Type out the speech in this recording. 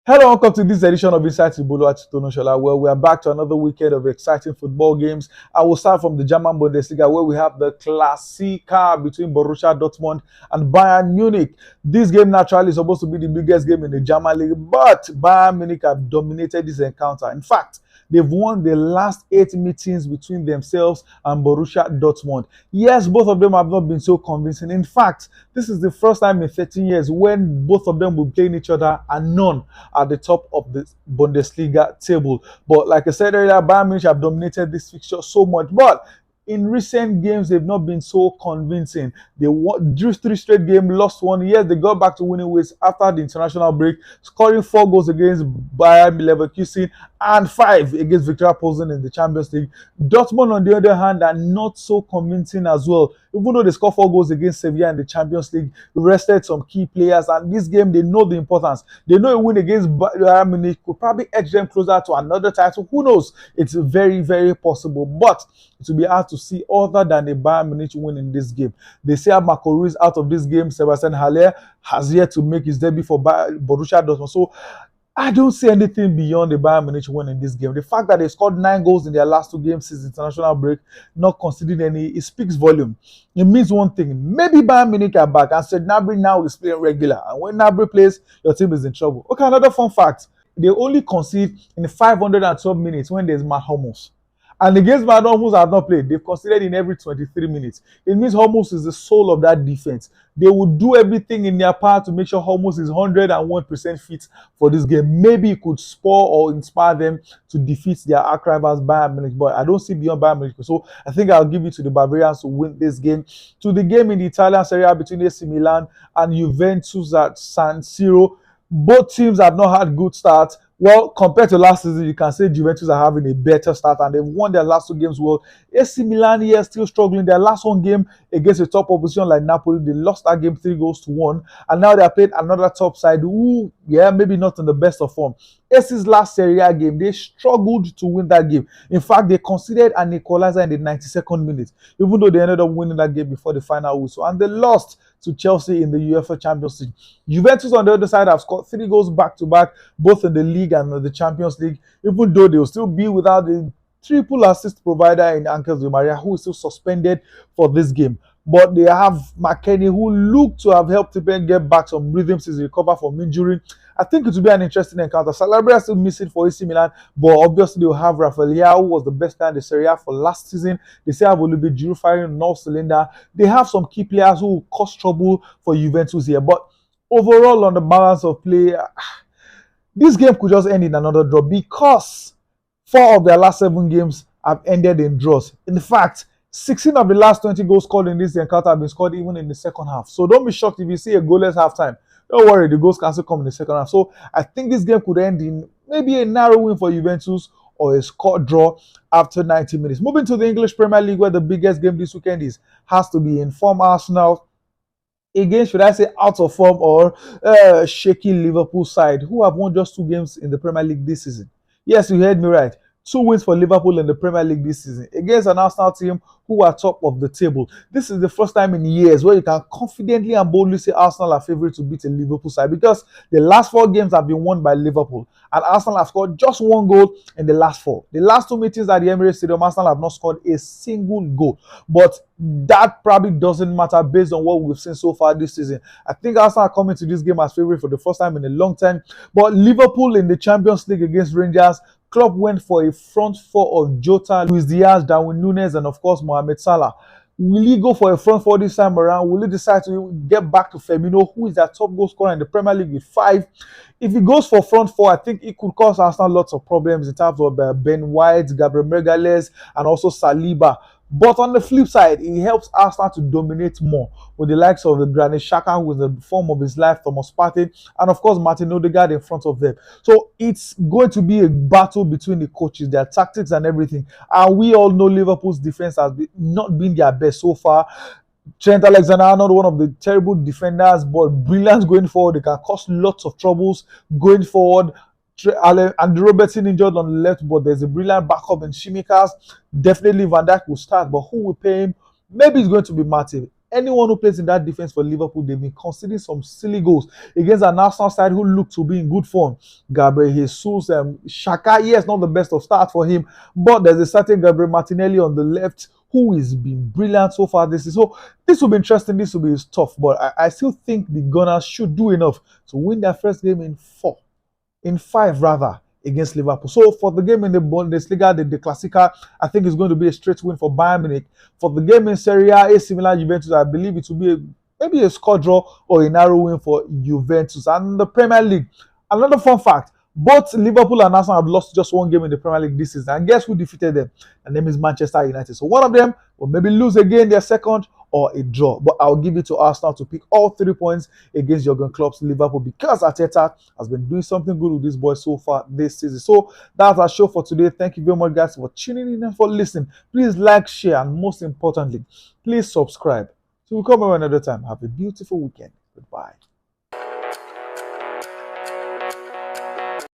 Hello, welcome to this edition of Inside Tibolo Atitonoshola, where we are back to another weekend of exciting football games. I will start from the German Bundesliga, where we have the Klassiker between Borussia Dortmund and Bayern Munich. This game naturally is supposed to be the biggest game in the German league, but Bayern Munich have dominated this encounter. In fact, they've won the last 8 meetings between themselves and Borussia Dortmund. Yes, both of them have not been so convincing. In fact, this is the first time in 13 years when both of them will be playing each other and none at the top of the Bundesliga table. But like I said earlier, Bayern Munich have dominated this fixture so much. But in recent games, they've not been so convincing. They drew 3 straight games, lost 1. Yes, they got back to winning ways after the international break, scoring 4 goals against Bayern Leverkusen and 5 against Victoria Pilsen in the Champions League. Dortmund, on the other hand, are not so convincing as well. Even though they scored 4 goals against Sevilla in the Champions League, rested some key players, and this game, they know the importance. They know a win against Bayern Munich could probably edge them closer to another title. Who knows? It's very, very possible, but it will be hard to see other than a Bayern Munich win in this game. They say Marco Ruiz out of this game. Sebastian Haller has yet to make his debut for Borussia Dortmund. So I don't see anything beyond the Bayern Munich win in this game. The fact that they scored 9 goals in their last 2 games since international break, not conceding any, it speaks volume. It means one thing. Maybe Bayern Munich are back and said Gnabry now is playing regular. And when Gnabry plays, your team is in trouble. Okay, another fun fact. They only concede in 512 minutes when there's Matt Hummels. And against Matt Hummels have not played. They've conceded in every 23 minutes. It means Hummels is the soul of that defense. They will do everything in their power to make sure Hummels is 101% fit for this game. Maybe it could spur or inspire them to defeat their arch rivals Bayern Munich. But I don't see beyond Bayern Munich. So I think I'll give it to the Bavarians to win this game. To the game in the Italian Serie A between AC Milan and Juventus at San Siro. Both teams have not had good starts. Well, compared to last season, you can say Juventus are having a better start and they've won their last 2 games well. AC Milan here still struggling. Their last 1 game against a top opposition like Napoli, they lost that game 3-1. And now they're playing another top side who, maybe not in the best of form. AC's last Serie A game, they struggled to win that game. In fact, they conceded an equalizer in the 92nd minute, even though they ended up winning that game before the final whistle. And they lost to Chelsea in the UEFA Champions League. Juventus on the other side have scored 3 goals back-to-back, both in the league and the Champions League, even though they will still be without the triple assist provider in Angel Di Maria, who is still suspended for this game. But they have McKennie, who looked to have helped them get back some rhythm since he recovered from injury. I think it will be an interesting encounter. Calabria still missing for AC Milan, but obviously they will have Rafael Leao, who was the best player in the Serie A for last season. They still have Olivier Giroud firing on all cylinder. They have some key players who will cause trouble for Juventus here. But overall, on the balance of play, this game could just end in another draw because 4 of their last 7 games have ended in draws. In fact, 16 of the last 20 goals scored in this encounter have been scored even in the second half. So don't be shocked if you see a goalless halftime. Don't worry, the goals can still come in the second half. So I think this game could end in maybe a narrow win for Juventus or a score draw after 90 minutes. Moving to the English Premier League, where the biggest game this weekend has to be in form Arsenal against, should I say, out of form or shaky Liverpool side, who have won just 2 games in the Premier League this season. Yes, you heard me right. 2 wins for Liverpool in the Premier League this season against an Arsenal team who are top of the table. This is the first time in years where you can confidently and boldly say Arsenal are favourite to beat a Liverpool side, because the last 4 games have been won by Liverpool and Arsenal have scored just 1 goal in the last 4. The last 2 meetings at the Emirates Stadium, Arsenal have not scored a single goal. But that probably doesn't matter based on what we've seen so far this season. I think Arsenal are coming to this game as favourite for the first time in a long time. But Liverpool in the Champions League against Rangers, Klopp went for a front 4 of Jota, Luis Diaz, Darwin Núñez, and of course Mohamed Salah. Will he go for a front 4 this time around? Will he decide to get back to Firmino, who is their top goal scorer in the Premier League with 5? If he goes for front 4, I think it could cause Arsenal lots of problems in terms of Ben White, Gabriel Magalhaes, and also Saliba. But on the flip side, it helps Arsenal to dominate more with the likes of the Granit Xhaka, who is the form of his life, Thomas Partey, and of course Martin Odegaard in front of them. So it's going to be a battle between the coaches, their tactics and everything. And we all know Liverpool's defense has not been their best so far. Trent Alexander-Arnold, one of the terrible defenders, but brilliant going forward. They can cause lots of troubles going forward. Andy Robertson injured on the left, but there's a brilliant backup in Shimikas. Definitely Van Dijk will start, but who will pay him? Maybe it's going to be Matip. Anyone who plays in that defense for Liverpool, they've been conceding some silly goals against an Arsenal side who look to be in good form. Gabriel Jesus, Xhaka, yes, not the best of start for him, but there's a certain Gabriel Martinelli on the left who has been brilliant so far this season. So this will be interesting. This will be tough, but I still think the Gunners should do enough to win their first game in five rather, against Liverpool. So for the game in the Bundesliga, the Classica, I think it's going to be a straight win for Bayern Munich. For the game in Serie A, AC Milan, Juventus, I believe it will be maybe a score draw or a narrow win for Juventus. And the Premier League, another fun fact, both Liverpool and Arsenal have lost just one game in the Premier League this season. And guess who defeated them? The name is Manchester United. So one of them will maybe lose again their second or a draw. But I'll give it to Arsenal to pick all 3 points against Jurgen Klopp's Liverpool because Arteta has been doing something good with this boy so far this season. So that's our show for today. Thank you very much, guys, for tuning in and for listening. Please like, share, and most importantly, please subscribe. So we'll come back another time. Have a beautiful weekend. Goodbye.